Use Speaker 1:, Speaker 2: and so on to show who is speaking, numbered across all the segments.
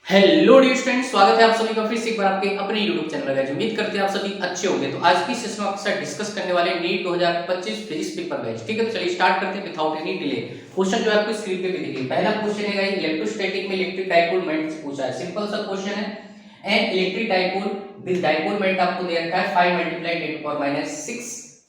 Speaker 1: Hello dear students, स्वागत है आप सभी का फिर से एक बार आपके अपने YouTube चैनल में। उम्मीद करते हैं आप सभी अच्छे होंगे। तो आज की सेशन में आपके साथ डिस्कस करने वाले नीट 2025 फिजिक्स पेपर बैच। ठीक है, तो चलिए स्टार्ट करते हैं विदाउट एनी डिले। क्वेश्चन जो है आपको स्क्रीन पे भी दिखेगा। पहला क्वेश्चन है इलेक्ट्रोस्टैटिक में इलेक्ट्रिक डाइपोल मोमेंट से पूछा है। सिंपल सा क्वेश्चन है। An electric dipole with dipole moment आपको दे रखा है 5 × 10⁻⁶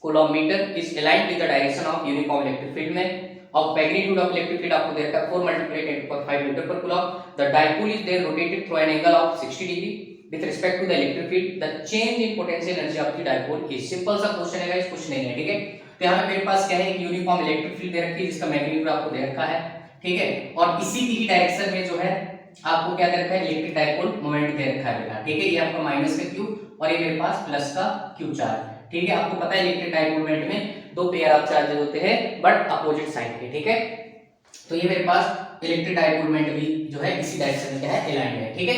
Speaker 1: coulomb is aligned with the direction of uniform electric field में of magnitude of electric field आपको दे रखा है 4 × 10⁵ मीटर पर coulomb. The dipole is then rotated through an angle of 60 degree with respect to the electric field. The change in potential energy of the dipole is simple सा question है guys, कुछ नहीं है। ठीक है, तो यहाँ पे मेरे पास क्या है, एक यूनिफॉर्म इलेक्ट्रिक फील्ड दे रखी है जिसका मैग्नीट्यूड आपको दे रखा है। ठीक है, और इसी की डायरेक्शन में जो है आपको क्या दे रखा है, इलेक्ट्रिक डाइपोल मोमेंट दे रखा है बेटा। ठीक है, ये आपका माइनस का क्यू और ये मेरे पास प्लस का क्यू चार्ज। ठीक है, आपको पता है इलेक्ट्रिक डाइपोल मोमेंट में दो पेयर ऑफ चार्जेस होते हैं बट अपोजिट साइड के। ठीक है, तो ये मेरे पास इलेक्ट्रिक डाइपोल मोमेंट भी जो है इसी डायरेक्शन में क्या है, अलाइंड है। ठीक है,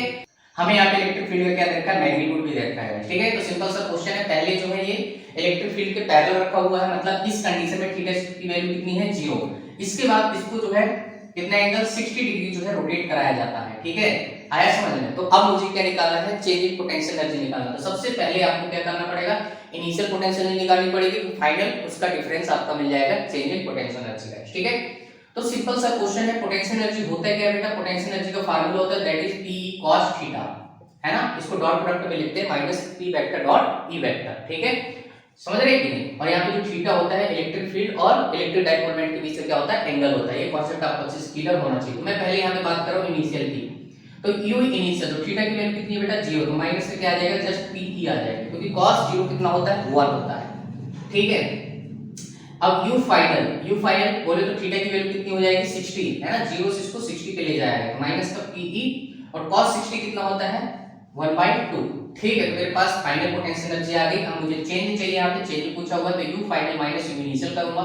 Speaker 1: हमें यहाँ पे इलेक्ट्रिक फील्ड का क्या दे रखा है, मैग्नीट्यूड भी दे रखा है। ठीक है, तो सिंपल सा क्वेश्चन है। पहले जो है ये इलेक्ट्रिक फील्ड के पैरेलल रखा हुआ है, मतलब इस कंडीशन में थीटा की वैल्यू कितनी है, 0। इसके बाद इसको जो है कितना एंगल 60 डिग्री जो है रोटेट कराया जाता है। ठीक है, आया समझ में। तो अब मुझे क्या निकालना है, चेंज इन पोटेंशियल एनर्जी निकालना है। तो सबसे पहले आपको क्या करना पड़ेगा, इनिशियल पोटेंशियल एनर्जी निकालनी पड़ेगी, तो फाइनल उसका डिफरेंस आपका मिल जाएगा चेंज इन पोटेंशियल एनर्जी का। ठीक है, तो सिंपल सा क्वेश्चन है। पोटेंशियल एनर्जी होता है क्या बेटा, पोटेंशियल एनर्जी का फार्मूला होता है that is P cos theta, है ना। इसको डॉट प्रोडक्ट में लिखते हैं -P vector dot E vector. ठीक है, समझ रहे हैं कि नहीं। और यहाँ पे जो थीटा होता है इलेक्ट्रिक फील्ड और इलेक्ट्रिक डाइपोल मोमेंट के बीच में क्या होता है, एंगल होता है। ये कांसेप्ट आपको अच्छे से क्लियर होना चाहिए। तो मैं पहले यहाँ पे बात कर रहा हूँ इनिशियल की। तो u इनिशियल, तो थीटा की वैल्यू कितनी है बेटा, 0। तो माइनस से क्या आ जाएगा, जस्ट P आ जाएगा, क्योंकि cos 0 कितना होता है, 1 होता है। ठीक है, अब u फाइनल बोले तो थीटा की वैल्यू कितनी हो जाएगी, 60, है ना। 0 से इसको 60 पे ले जाएगा, तो माइनस का Pe और cos 60 कितना होता है, 1/2। ठीक है, तो मेरे पास फाइनल पोटेंशियल एनर्जी आ गई। अब मुझे चेंज चाहिए, यहाँ पे चेंज पूछा हुआ है, तो u final minus u initial करूंगा।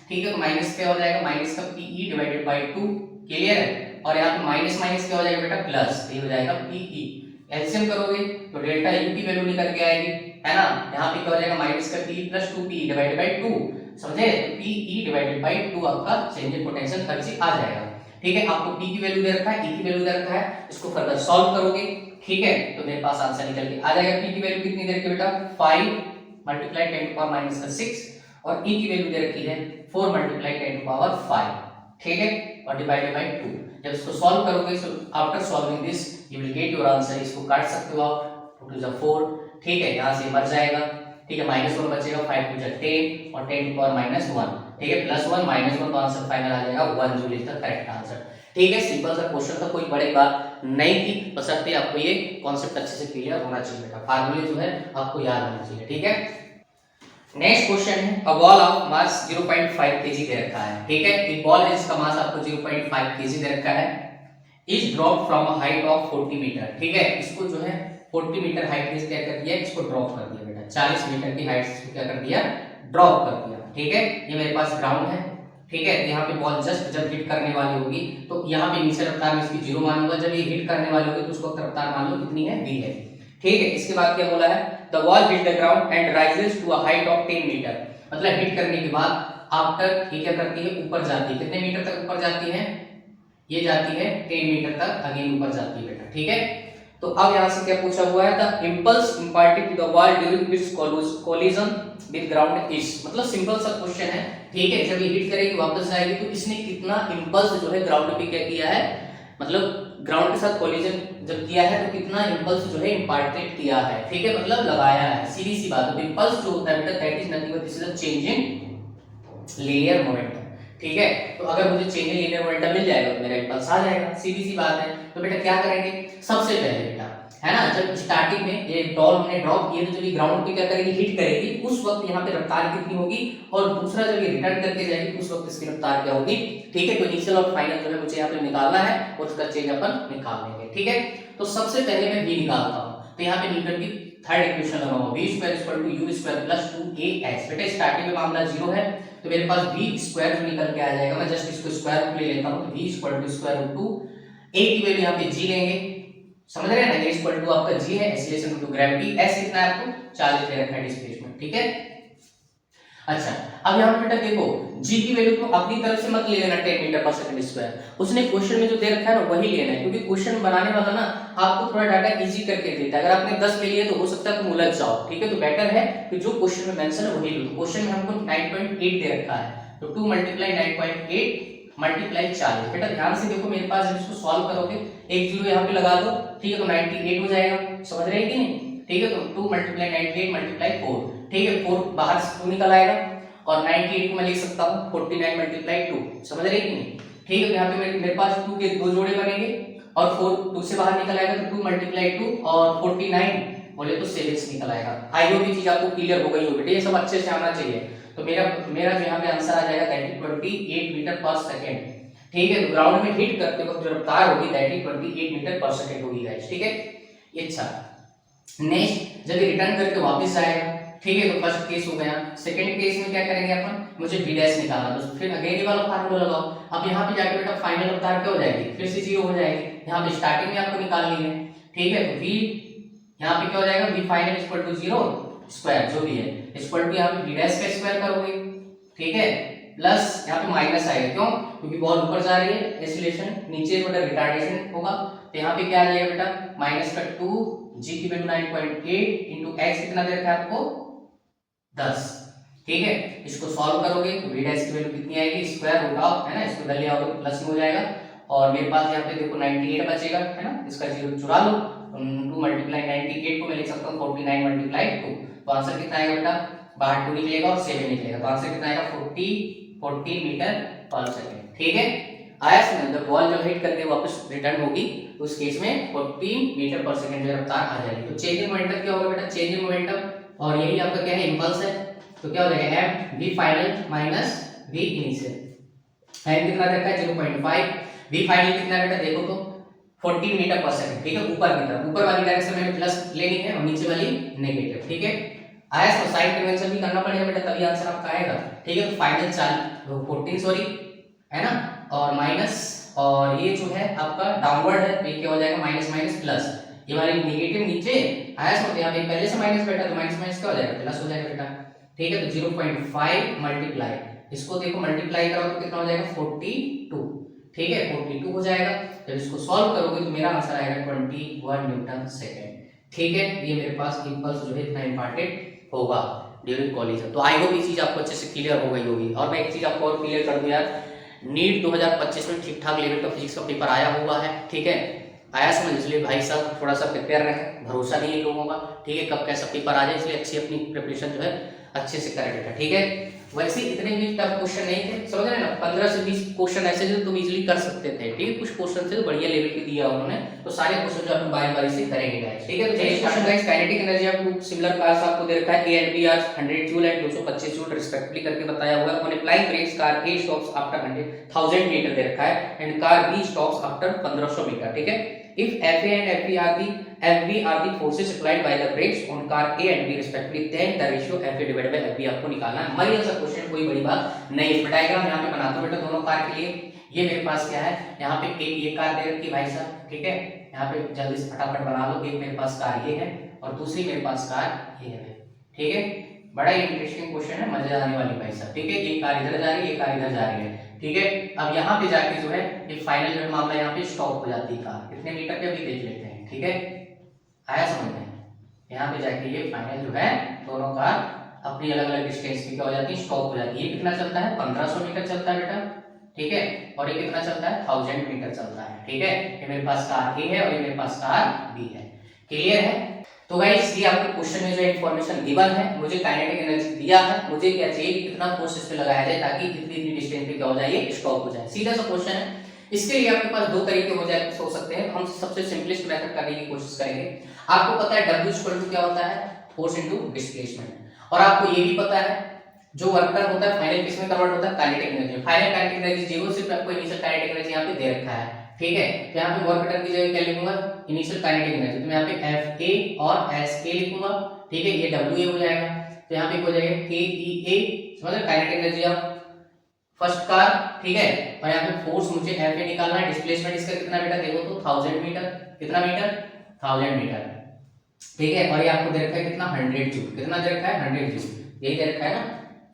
Speaker 1: ठीक है, तो माइनस क्या हो जाएगा, माइनस का Pe/2, क्लियर है। और यहाँ पे माइनस माइनस क्या हो जाएगा बेटा, प्लस, ये हो जाएगा Pe। एलसीएम करोगे तो डेल्टा u की वैल्यू निकल के आएगी, है ना। यहाँ पे क्या हो जाएगा, माइनस का P + 2Pe/2, समझे। तो Pe/2 आपका चेंज इन पोटेंशियल एनर्जी आ जाएगा। ठीक है, आपको P की वैल्यू दे रखा है, E की वैल्यू दे रखा है, इसको फर्दर सॉल्व करोगे। ठीक है, तो मेरे पास आंसर निकल के आ जाएगा। P की वैल्यू कितनी दे रखी है बेटा, 5 × 10⁻⁶ और E की वैल्यू दे रखी है 4 × 10⁵। ठीक है, और डिवाइडेड बाय 2। जब इसको सॉल्व करोगे, so after solving this you will get your answer. इसको काट सकते हो आप, 2 × 4। ठीक है, यहाँ से बच जाएगा। ठीक है, -1 बचेगा, 5 × 10 और 10⁻⁻1। ठीक है, +1 -1, तो आंसर फाइनल आ जाएगा 1 joule is the correct answer. ठीक है, सिंपल सा क्वेश्चन था, कोई बड़ी बात नहीं थी, बशर्ते आपको ये कॉन्सेप्ट अच्छे से क्लियर होना चाहिए बेटा। फार्मूले जो है आपको याद होना चाहिए। ठीक है, नेक्स्ट क्वेश्चन है, a ball of mass 0.5 kg दे रखा है। ठीक है, एक बॉल है जिसका मास आपको 0.5 kg दे रखा है, is drop from a height of 40 meter. ठीक है, इसको जो है 40 मीटर हाइट से क्या कर दिया, इसको ड्रॉप कर दिया बेटा। 40 मीटर की हाइट से क्या कर दिया, ड्रॉप कर दिया। ठीक है, ये मेरे पास ग्राउंड है। ठीक है, यहाँ पे बॉल जस्ट जब हिट करने वाली होगी तो यहाँ पे इनिशियल रफ्तार में इसकी 0 मानूंगा। जब ये हिट करने वाली होगी तो उसको रफ्तार मान लो कितनी है, v है। ठीक है, इसके बाद क्या बोला है, the ball hit the ground and rises to a height of 10 meter. मतलब हिट करने के बाद आफ्टर ये क्या करती है, ऊपर जाती है। कितने मीटर तक ऊपर जाती है, ये जाती है 10 मीटर तक, अगेन ऊपर जाती है बेटा। ठीक है, तो अब यहाँ से क्या पूछा हुआ है, the impulse imparted to the ball during its collision with ground is. मतलब सिंपल सा क्वेश्चन है। ठीक है, जब ये हिट करेगी वापस जाएगी तो इसने कितना इंपल्स जो है ग्राउंड पे क्या किया है, मतलब ग्राउंड के साथ कोलिजन जब किया है तो कितना इंपल्स जो है इंपार्टेड किया है। ठीक है, मतलब लगाया है, सीधी सी बात है। इंपल्स जो होता है बेटा that is nothing but this is a change in linear momentum. ठीक है, तो अगर मुझे चेंज इन लीनियर मोमेंटम मिल जाएगा तो मेरा इंपल्स आ जाएगा, सीधी सी बात है। तो बेटा क्या करेंगे, सबसे पहले बेटा, है ना, जब स्टार्टिंग में ये बॉल हमने ड्रॉप किए तो जब ये ग्राउंड पे क्या करेगी, हिट करेगी, उस वक्त यहाँ पे रफ्तार कितनी होगी, और दूसरा जब ये रिटर्न करके जाएगी उस वक्त इसकी रफ्तार क्या होगी। ठीक है, तो इनिशियल और फाइनल जो है मुझे यहाँ पे निकालना है और उसका चेंज अपन निकाल लेंगे। ठीक है, तो सबसे पहले मैं v निकालता हूँ। तो यहाँ पे न्यूटन की थर्ड इक्वेशन लगाऊंगा, v² = u² + 2ax। बेटा स्टार्टिंग में मामला 0 है तो मेरे पास v² जो निकल के आ जाएगा, मैं जस्ट इसको स्क्वायर रूट ले लेता हूँ। तो v = a की वैल्यू यहाँ पे g लेंगे, समझ रहे हैं ना। a = आपका g है, एक्सीलरेशन टू ग्रेविटी, s कितना है आपको 40 दे रखा है डिस्प्लेसमेंट। ठीक है, अच्छा, अब यहाँ पे बेटा देखो g की वैल्यू तो अपनी तरफ से मत ले लेना 10 मीटर पर सेकंड स्क्वायर, उसने क्वेश्चन में जो दे रखा है ना वही लेना है, क्योंकि क्वेश्चन बनाने वाला ना आपको थोड़ा डाटा इजी करके देता है। अगर आपने 10 ले लिया तो हो सकता है तुम उलझ जाओ, ठीक है। तो बेटर है कि जो क्वेश्चन में मेंशन है वही लो। क्वेश्चन में हमको 9.8 दे रखा है, तो 2 मल्टीप्लाई 9.8 मल्टीप्लाई 40। बेटा ध्यान से देखो मेरे पास, जब इसको सॉल्व करोगे एक जीरो यहाँ पे लगा दो, ठीक है, तो 98 हो जाएगा। समझ रहे हैं कि नहीं? ठीक है, तो 2 मल्टीप्लाई 98 मल्टीप्लाई 4, ठीक है, 4 बाहर से 2 निकल आएगा और 98 को मैं लिख सकता हूँ 49 मल्टीप्लाई 2। समझ रहे हैं कि नहीं? ठीक है, तो यहाँ पे मेरे पास 2 के दो जोड़े बनेंगे और 4 2 से बाहर निकल आएगा, तो 2 मल्टीप्लाई 2 और 49 बोले तो 7 निकल आएगा। आई होप ये चीज आपको क्लियर हो गई होगी बेटा, ये सब अच्छे से आना चाहिए। तो मेरा जो यहाँ पे आंसर आ जाएगा दैट इज 28 मीटर पर सेकंड। ठीक है, तो ग्राउंड में हिट करते वक्त जो रफ्तार होगी दैट इज 28 मीटर पर सेकंड होगी गाइस। ठीक है, ये अच्छा। नेक्स्ट जब ये रिटर्न करके वापस आएगा, ठीक है, तो फर्स्ट केस हो गया। सेकंड केस में क्या करेंगे अपन, मुझे b डैश निकालना, तो फिर अगेन ये वाला फार्मूला लगाओ। अब यहाँ पे जाके बेटा फाइनल रफ्तार क्या हो जाएगी, फिर से 0 हो जाएगी। यहाँ पे स्टार्टिंग में आपको निकालनी है, ठीक है, तो v यहाँ पे क्या हो जाएगा, v final equal to 0 square जो भी है इक्वल टू यहाँ पे b डैश का स्क्वायर करोगे, ठीक है, प्लस यहाँ पे माइनस आएगा, क्यों, क्योंकि बॉल ऊपर जा रही है, एक्सीलरेशन नीचे बेटा रिटार्डेशन होगा, तो यहाँ पे क्या आ जाएगा बेटा माइनस का 2 g की वैल्यू 9.8 इंटू x कितना दे रखा है आपको 10। ठीक है, इसको सॉल्व करोगे तो v डैश की वैल्यू कितनी आएगी, स्क्वायर रूट ऑफ, है ना, इसको डल लिया और प्लस में हो जाएगा, और मेरे पास यहाँ पे देखो 98 बचेगा, है ना, इसका 0 चुरा लो, 2 मल्टीप्लाई 98 को मैं लिख सकता हूँ 49 मल्टीप्लाई 2, तो आंसर कितना आएगा बेटा, बाहर 2 निकलेगा और 7 निकलेगा, तो आंसर कितना आएगा 40 मीटर पर सेकंड। ठीक है, आया समझ, जब बॉल जब हिट करके वापस रिटर्न होगी तो उस केस में 40 मीटर पर सेकंड जो रफ्तार आ जाएगी। तो चेंज इन मोमेंटम क्या होगा बेटा, चेंज इन मोमेंटम, और यही आपका क्या है, इंपल्स है, तो क्या हो जाएगा m v final minus v initial. m कितना रखा है 0.5, v फाइनल कितना है बेटा देखो तो 14 मीटर पर सेकंड। ठीक है, ऊपर की तरफ, ऊपर वाली डायरेक्शन में प्लस लेनी है और नीचे वाली नेगेटिव। ठीक है, आया, तो साइन कन्वेंशन भी करना पड़ेगा बेटा, तभी आंसर आपका आएगा। ठीक है, तो फाइनल 14 सॉरी, है ना, और माइनस, और ये जो है आपका डाउनवर्ड है, तो ये क्या हो जाएगा माइनस माइनस प्लस, ये वाली नेगेटिव नीचे आया, तो यहाँ पे पहले से माइनस बेटा, तो माइनस माइनस क्या हो जाएगा प्लस हो जाएगा बेटा। ठीक है, तो 0.5 मल्टीप्लाई, इसको देखो मल्टीप्लाई करो तो कितना हो जाएगा 42। ठीक है, 42 हो जाएगा। जब इसको सॉल्व करोगे तो मेरा आंसर आएगा 21 न्यूटन सेकेंड। ठीक है, ये मेरे पास इंपल्स जो है इतना इंपॉर्टेंट होगा ड्यूरिंग कॉलिजन। तो आई होप ये चीज आपको अच्छे से क्लियर हो गई होगी। और मैं एक चीज आपको और क्लियर कर दूं यार, नीट 2025 में ठीक ठाक लेवल का फिजिक्स का पेपर आया हुआ है। ठीक है, आया समझ, इसलिए भाई साहब थोड़ा सा प्रिपेयर रहें, भरोसा नहीं है लोगों का, ठीक है, कब कैसा पेपर आ जाए, इसलिए अच्छी अपनी प्रिपरेशन जो है अच्छे से करें बेटा। ठीक है, वैसे इतने भी टफ क्वेश्चन नहीं थे, समझ रहे ना, 15 से 20 क्वेश्चन ऐसे जो तुम इजीली कर सकते थे। ठीक है, कुछ क्वेश्चन थे तो बढ़िया लेवल के दिया उन्होंने, तो सारे क्वेश्चन जो आप बारी बारी से करेंगे गाइस। ठीक है, तो next question guys, kinetic energy of similar cars आपको दे रखा है, A and B are 100 joule and 225 joule respectively करके बताया हुआ है। On applying brakes car A stops after 1000 metre दे रखा है and car B stops after 1500 metre. ठीक है, if FA and FB are the forces applied by the brakes on car A and B respectively, then the ratio FA divided by FB आपको निकालना है। हमारी ऐसा क्वेश्चन कोई बड़ी बात नहीं है। डायग्राम यहाँ पे बनाता हूँ बेटा दोनों कार के लिए। ये मेरे पास क्या है, यहाँ पे एक ये कार दे रखी भाई साहब, ठीक है, यहाँ पे जल्दी से फटाफट बना लो। एक मेरे पास कार ये है और दूसरी मेरे पास कार ये है। ठीक है, बड़ा ही इंटरेस्टिंग क्वेश्चन है, मजे आने वाली भाई साहब। ठीक है, एक कार इधर जा रही है, एक कार इधर जा रही है। ठीक है, अब यहाँ पे जाके जो है ये फाइनल जो मामला यहाँ पे स्टॉप हो जाती है कार, कितने मीटर पे अभी देख लेते हैं। ठीक है, आया समझ में, यहाँ पे जाके ये फाइनल जो है दोनों कार अपनी अलग अलग डिस्टेंस पे क्या हो जाती है, स्टॉप हो जाती है। ये कितना चलता है 1500 मीटर चलता है बेटा। ठीक है, और ये कितना चलता है 1000 मीटर चलता है। ठीक है, ये मेरे पास कार ए है और ये मेरे पास कार बी है। क्लियर है? तो गाइस ये आपको क्वेश्चन में जो इंफॉर्मेशन गिवन है, मुझे काइनेटिक एनर्जी दिया है, मुझे क्या चाहिए, कितना फोर्स इस पे लगाया जाए ताकि इतनी डिस्टेंस पे क्या हो जाए, ये स्टॉप हो जाए। सीधा सा क्वेश्चन है। इसके लिए आपके पास दो तरीके हो सकते हैं। हम सबसे सिंपलेस्ट मेथड करने की कोशिश करेंगे। आपको पता है W क्या होता है, फोर्स इनटू डिस्प्लेसमेंट, और आपको ये भी पता है जो वर्क डन होता है फाइनल किस में कन्वर्ट होता है, kinetic energy. Final kinetic energy 0 सिर्फ आपको इनिशियल काइनेटिक एनर्जी यहाँ पे दे रखा है। ठीक है, तो यहाँ पे वर्क डन की जगह क्या लिखूंगा, इनिशियल काइनेटिक एनर्जी, तो मैं यहाँ पे FA और SK लिखूंगा। ठीक है, ये WA हो जाएगा, तो यहाँ पे हो जाएगा KEA, समझ रहे, kinetic energy of first car. ठीक है, और यहाँ पे फोर्स मुझे FA निकालना है, डिस्प्लेसमेंट इसका कितना बेटा देखो तो 1000 मीटर, कितना मीटर 1000 मीटर। ठीक है, और ये आपको दे रखा है कितना 100 जूल, कितना दे रखा है 100 जूल, यही दे रखा है ना।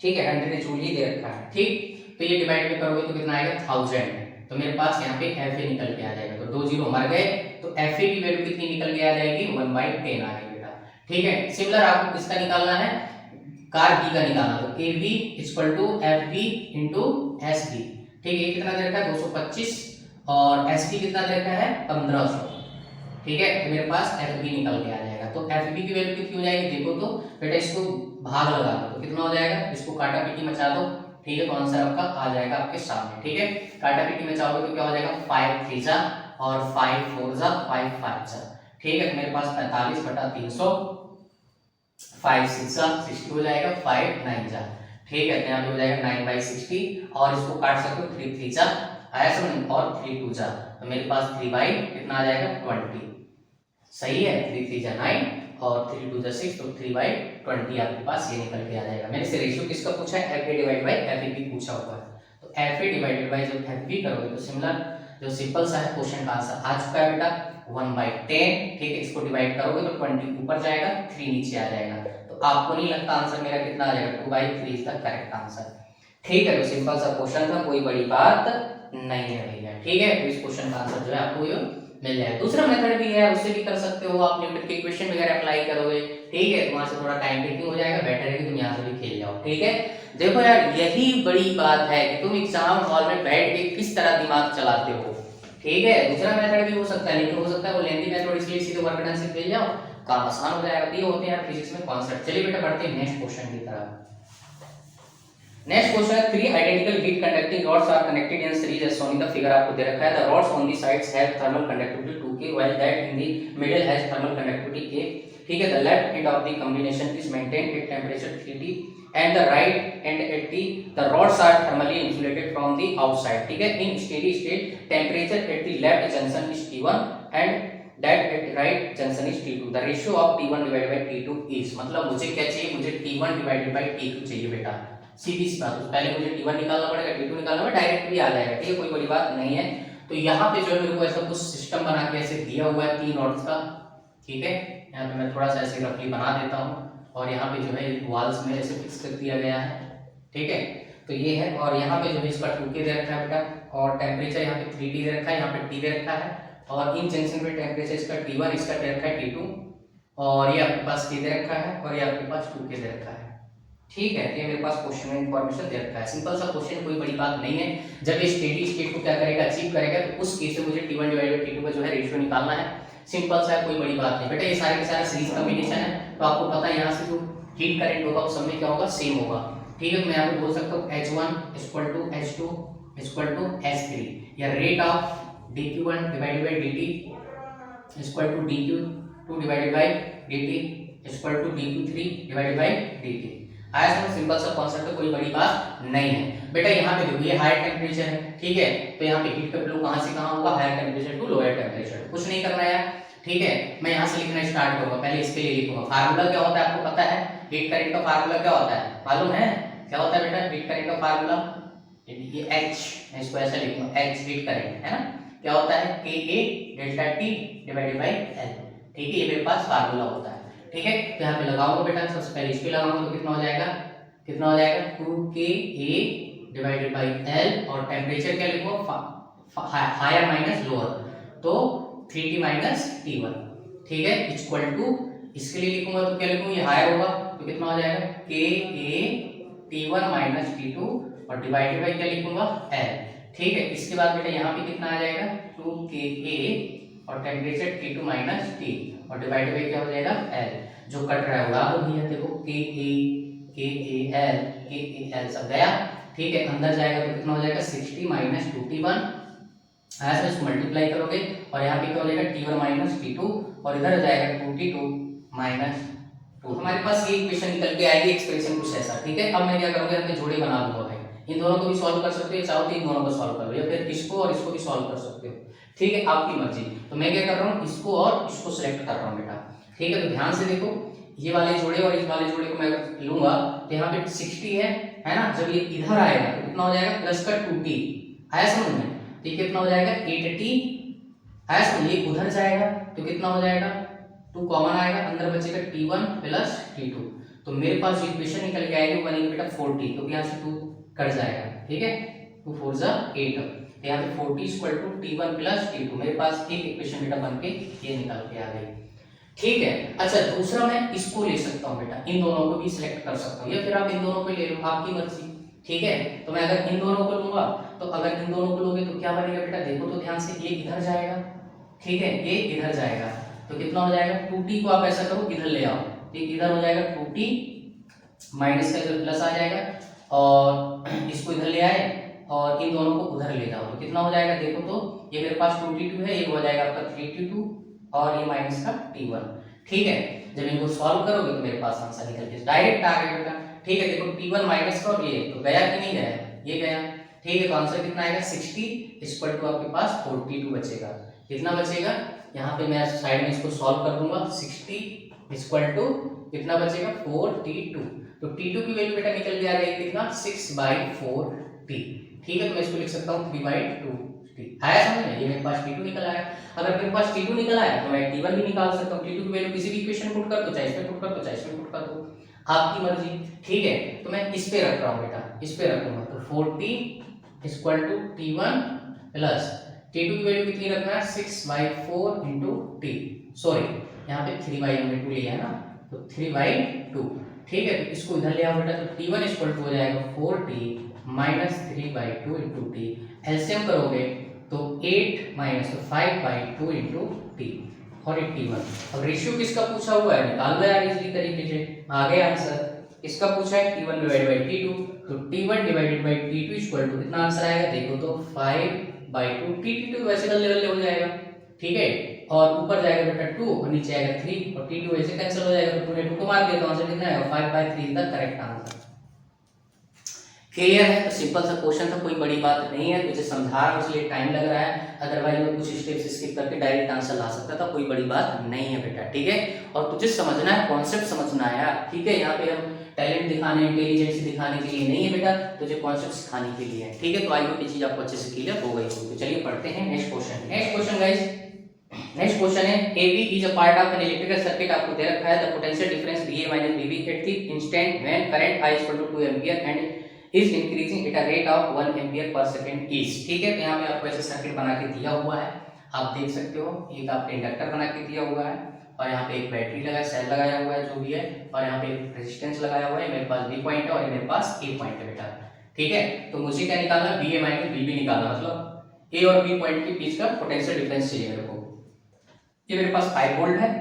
Speaker 1: ठीक है 100 जूल ही दे रखा है। ठीक, तो ये डिवाइड में करोगे तो कितना आएगा 1000, तो मेरे पास यहाँ पे Fa निकल के आ जाएगा, तो 2 जीरो मर गए, तो Fa की वैल्यू कितनी निकल के आ जाएगी 1/10 आ गई बेटा। ठीक है, सिमिलर आपको किसका निकालना है, कार बी का निकालना, तो Kb equal to Fb into Sb। ठीक है, कितना दे रखा है 225 और Sb कितना दे रखा है 1500। ठीक है, तो मेरे पास Fb निकल के आ जाएगा, तो Fb की वैल्यू कितनी हो जाएगी देखो तो बेटा, इसको भाग लगा दो तो कितना हो जाएगा, इसको काटा पीटी मचा दो। ठीक है, तो आंसर आपका आ जाएगा आपके सामने। ठीक है, काटा पीटी मचाओगे तो क्या हो जाएगा 5 3 जा और 5 4 जा 5 5 जा। ठीक है, तो मेरे पास 45/300, 5 6 जा 60 हो जाएगा, 5 9 जा। ठीक है, तो यहाँ पे हो जाएगा 9/60 और इसको काट सकते हो 3 3 जा आया समझ, और 3 2 जा, तो मेरे पास 3 कितना आ जाएगा 20। सही है, 3 3 जा 9 और 3 2 जा 6, तो 3/20 आपके पास ये निकल के आ जाएगा। मैंने से रेशियो किसका पूछा है, Fa डिवाइड बाय Fab पूछा हुआ है, तो Fa डिवाइडेड बाय जब Fab करोगे तो सिमिलर जो सिंपल सा है क्वेश्चन का आंसर आ चुका है बेटा 1/10। ठीक है, इसको डिवाइड करोगे तो 20 ऊपर जाएगा 3 नीचे आ जाएगा, तो आपको नहीं लगता आंसर मेरा कितना आ जाएगा 2/3 इज द करेक्ट आंसर। ठीक है, तो सिंपल सा क्वेश्चन था, कोई बड़ी बात नहीं है भैया। ठीक है, तो इस क्वेश्चन का आंसर जो है आपको ये मिल जाएगा। दूसरा मेथड भी है, उससे भी कर सकते हो आप, न्यूटन के इक्वेशन वगैरह अप्लाई करोगे। ठीक है, वहां से थोड़ा टाइम टेकिंग हो जाएगा, बेटर है कि तुम यहाँ से भी खेल जाओ। ठीक है, देखो यार यही बड़ी बात है कि तुम एग्जाम हॉल में बैठ के किस तरह दिमाग चलाते हो। ठीक है, दूसरा मेथड भी हो सकता है, लेकिन हो सकता है वो लेंथी मेथड, इसलिए सीधे वर्क डन से खेल जाओ, काम आसान हो जाएगा। ये होते हैं यार फिजिक्स में कॉन्सेप्ट। चलिए बेटा बढ़ते हैं नेक्स्ट क्वेश्चन की तरफ। नेक्स्ट क्वेश्चन है, 3 identical heat conducting rods are connected in series as shown in the figure. आपको दे रखा है the rods on the sides have thermal conductivity 2K while that in the middle has thermal conductivity K। ठीक है, the left end of the combination is maintained at temperature 3T and the right end at the rods are thermally insulated from the outside. ठीक है, in steady state temperature at the left junction is T1 and that at right junction is T2. The ratio of T1 divided by T2 is, मतलब मुझे क्या चाहिए, मुझे T1 divided by T2 चाहिए बेटा। सीधी सी बात, पहले मुझे T1 निकालना पड़ेगा, T2 निकालना पड़ेगा, डायरेक्ट भी आ जाएगा। ठीक है, कोई बड़ी बात नहीं है। तो यहाँ पे जो है मेरे को ऐसा कुछ सिस्टम बना के ऐसे दिया हुआ है 3 रॉड्स का। ठीक है, यहाँ पे मैं थोड़ा सा ऐसे रफली बना देता हूँ और यहाँ पे जो है वॉल्स में ऐसे फिक्स कर दिया गया है। ठीक है, तो ये है, और यहाँ पे जो है इसका 2K दे रखा है बेटा, और टेम्परेचर यहाँ पे 3T दे रखा है, यहाँ पे T दे रखा है, और इन जंक्शन पे टेम्परेचर इसका T1, इसका दे रखा है T2, और ये आपके पास T दे रखा है, और ये आपके पास 2K दे रखा है। ठीक है, तो ये मेरे पास क्वेश्चन में इंफॉर्मेशन दे रखा है, सिंपल सा क्वेश्चन, कोई बड़ी बात नहीं है। जब ये स्टेडी स्टेट को क्या करेगा, अचीव करेगा, तो उस केस में मुझे T1 डिवाइडेड बाय T2 का जो है रेशियो निकालना है। सिंपल सा है, कोई बड़ी बात नहीं बेटा, ये सारे के सारे सीरीज कॉम्बिनेशन है, तो आपको पता है यहाँ से जो हीट करंट होगा उस समय क्या होगा, सेम होगा। ठीक है, मैं यहाँ पे बोल सकता हूँ H1 equal to H2 equal to H3, या rate of dQ1 divided by dt equal to dQ2 divided by dt equal to dQ3 divided by dt। आया समझ, सिंपल सा कॉन्सेप्ट है, कोई बड़ी बात नहीं है बेटा। यहाँ पे देखो ये हायर टेम्परेचर है, ठीक है, तो यहाँ पे हीट का फ्लो कहाँ से कहाँ होगा, higher temperature to lower temperature. कुछ नहीं करना है, ठीक है, मैं यहाँ से लिखना स्टार्ट करूंगा। पहले इसके लिए लिखूंगा, फार्मूला क्या होता है आपको पता है, हीट करंट का फार्मूला क्या होता है मालूम है, क्या होता है बेटा हीट करंट का फार्मूला, ये H, मैं इसको ऐसे लिखूंगा H हीट करंट है ना, क्या होता है KA delta T divided by L। ठीक है, ये मेरे पास फार्मूला होता है। ठीक है, तो यहाँ पे लगाऊंगा बेटा, सबसे पहले इस पे लगाऊंगा तो कितना हो जाएगा, कितना हो जाएगा 2KA डिवाइडेड बाय L, और टेम्परेचर क्या लिखूंगा हायर माइनस लोअर, तो 3T माइनस T1। ठीक है, इक्वल टू इसके लिए लिखूंगा तो क्या लिखूंगा, ये हायर होगा तो कितना हो जाएगा KA T1 माइनस T2 और डिवाइडेड बाय क्या लिखूंगा L। ठीक है, इसके बाद बेटा यहाँ पे कितना आ जाएगा 2KA और टेम्परेचर T2 माइनस T और डिवाइडेड बाय क्या हो जाएगा L। जो कट रहा है उड़ा दो भैया, देखो KAL सब गया। ठीक है, अंदर जाएगा तो कितना हो जाएगा 60 माइनस 2T1, ऐसे इसको मल्टीप्लाई करोगे और यहाँ पे क्या हो जाएगा T1 माइनस T2 और इधर जाएगा 2T2 माइनस 2। हमारे पास ये इक्वेशन निकल के आएगी, एक्सप्रेशन कुछ ऐसा। ठीक है, अब मैं क्या करूँगा, अपने जोड़े बना दूंगा भाई, इन दोनों को भी सॉल्व कर सकते हो, चाहो तो इन दोनों को सॉल्व कर लो, या फिर इसको और इसको भी सॉल्व कर सकते हो। ठीक है, आपकी मर्जी। तो मैं क्या कर रहा हूँ, इसको और इसको सिलेक्ट कर रहा हूँ बेटा। ठीक है, तो ध्यान से देखो, ये वाले जोड़े और इस वाले जोड़े को मैं लूंगा तो यहाँ पे 60 है ना, जब ये इधर आएगा तो कितना हो जाएगा प्लस का 2T, आया समझ में, तो ये कितना हो जाएगा 8T, आया समझ, ये उधर जाएगा तो कितना हो जाएगा 2 कॉमन आएगा, अंदर बचेगा T1 प्लस T2, तो मेरे पास जो इक्वेशन निकल के आएगी वो बनेगी बेटा 40, क्योंकि यहाँ से 2 कट जाएगा, ठीक है, 2 4 जा 8, तो यहाँ पे 40 equal to T1 plus T2, मेरे पास एक इक्वेशन बेटा बन के ये निकल के आ गई, ठीक है। अच्छा दूसरा मैं इसको ले सकता हूँ बेटा, इन दोनों को भी सिलेक्ट कर सकता हूँ, या फिर आप इन दोनों को ले लो, आपकी मर्जी, ठीक है। तो मैं अगर इन दोनों को लूंगा, तो अगर इन दोनों को लोगे तो क्या बनेगा बेटा, देखो तो ध्यान से, ये इधर जाएगा, ठीक है, ये इधर जाएगा, तो कितना हो जाएगा 2t को आप ऐसा करो इधर ले आओ, ठीक, इधर हो जाएगा 2t, माइनस का इधर प्लस आ जाएगा, और इसको इधर ले आए और इन दोनों को उधर ले जाओ, तो कितना हो जाएगा देखो तो, ये मेरे पास 2t2 है, ये हो जाएगा आपका 3t2 और ये माइनस का t1, ठीक है। जब इनको सॉल्व करोगे तो मेरे पास आंसर निकल के डायरेक्ट आ गया बेटा, ठीक है। देखो t1 माइनस का और ये तो गया कि नहीं गया, ये गया, ठीक है। तो आंसर कितना आएगा 60 इक्वल टू आपके पास 42 बचेगा, कितना बचेगा, यहाँ पे मैं साइड में इसको सॉल्व कर दूंगा, 60 इक्वल टू कितना बचेगा 42, तो t2 की वैल्यू बेटा निकल के आ गई कितना 6/4t, ठीक है। तो मैं इसको लिख सकता हूँ 3/2t, आया समझ में, ये मेरे पास t2 निकल आया। अगर मेरे पास t2 निकल आया तो मैं t1 भी निकाल सकता हूँ, t2 की वैल्यू किसी भी इक्वेशन पुट कर दो, चाहे इसमें पुट कर दो, चाहे इसमें पुट कर दो, आपकी मर्जी, ठीक है। तो मैं इस पे रख रहा हूँ बेटा, इस पे रखूंगा, तो 40 equal to t1 plus t2 की वैल्यू कितनी रखना है 6/4 इंटू t, सॉरी यहाँ पे 3/2 लिया है ना, तो 3/2, ठीक है। तो इसको इधर ले आओ बेटा, तो t1 इक्वल टू हो जाएगा 4t minus 3/2 into T, LCM करोगे तो 8 माइनस 5/2 इंटू टी और 81। अब रेशियो किसका पूछा हुआ है निकाल लो यार इसी तरीके से, आ गया आंसर। किसका पूछा है t1 डिवाइडेड बाय t2, तो t1 divided by t2 equal to कितना आंसर आएगा देखो तो 5/2, t2 वैसे का लेवल हो जाएगा, ठीक है, और ऊपर जाएगा बेटा 2 और नीचे आएगा 3 और t2 वैसे कैंसिल हो जाएगा, तो पूरे 2 को मार दिया तो आंसर कितना आएगा 5/3 is the correct answer. Clear है, तो सिंपल सा क्वेश्चन था, कोई बड़ी बात नहीं है, तुझे समझा रहा हूं इसलिए टाइम लग रहा है, अदरवाइज मैं कुछ स्टेप्स स्किप करके डायरेक्ट आंसर ला सकता था, कोई बड़ी बात नहीं है बेटा, ठीक है। और तुझे समझना है, कॉन्सेप्ट समझना है यार, ठीक है। यहाँ पे हम टैलेंट दिखाने, इंटेलिजेंस दिखाने के लिए नहीं है बेटा, तुझे कॉन्सेप्ट सिखाने के लिए है, ठीक है। तो आई होप ये चीज आपको अच्छे से क्लियर हो गई होगी। तो चलिए पढ़ते हैं next question. Next question guys, next question है AB is a part of an electrical circuit, आपको दे रखा है the potential difference VA minus VB at the instant when current I equal to 2 ampere and is increasing at a rate of 1 ampere per second is, ठीक है। तो यहाँ पे आपको ऐसे सर्किट बना के दिया हुआ है, आप देख सकते हो, एक आपको इंडक्टर बना के दिया हुआ है और यहाँ पे एक बैटरी लगा सेल लगाया हुआ है जो भी है, और यहाँ पे एक रेजिस्टेंस लगाया हुआ है, मेरे पास B पॉइंट है और मेरे पास A पॉइंट है बेटा, ठीक है। तो मुझे क्या निकालना है VA माइनस VB निकालना, मतलब A और B पॉइंट के बीच का पोटेंशियल डिफरेंस चाहिए मेरे को। ये मेरे पास 5 वोल्ट है,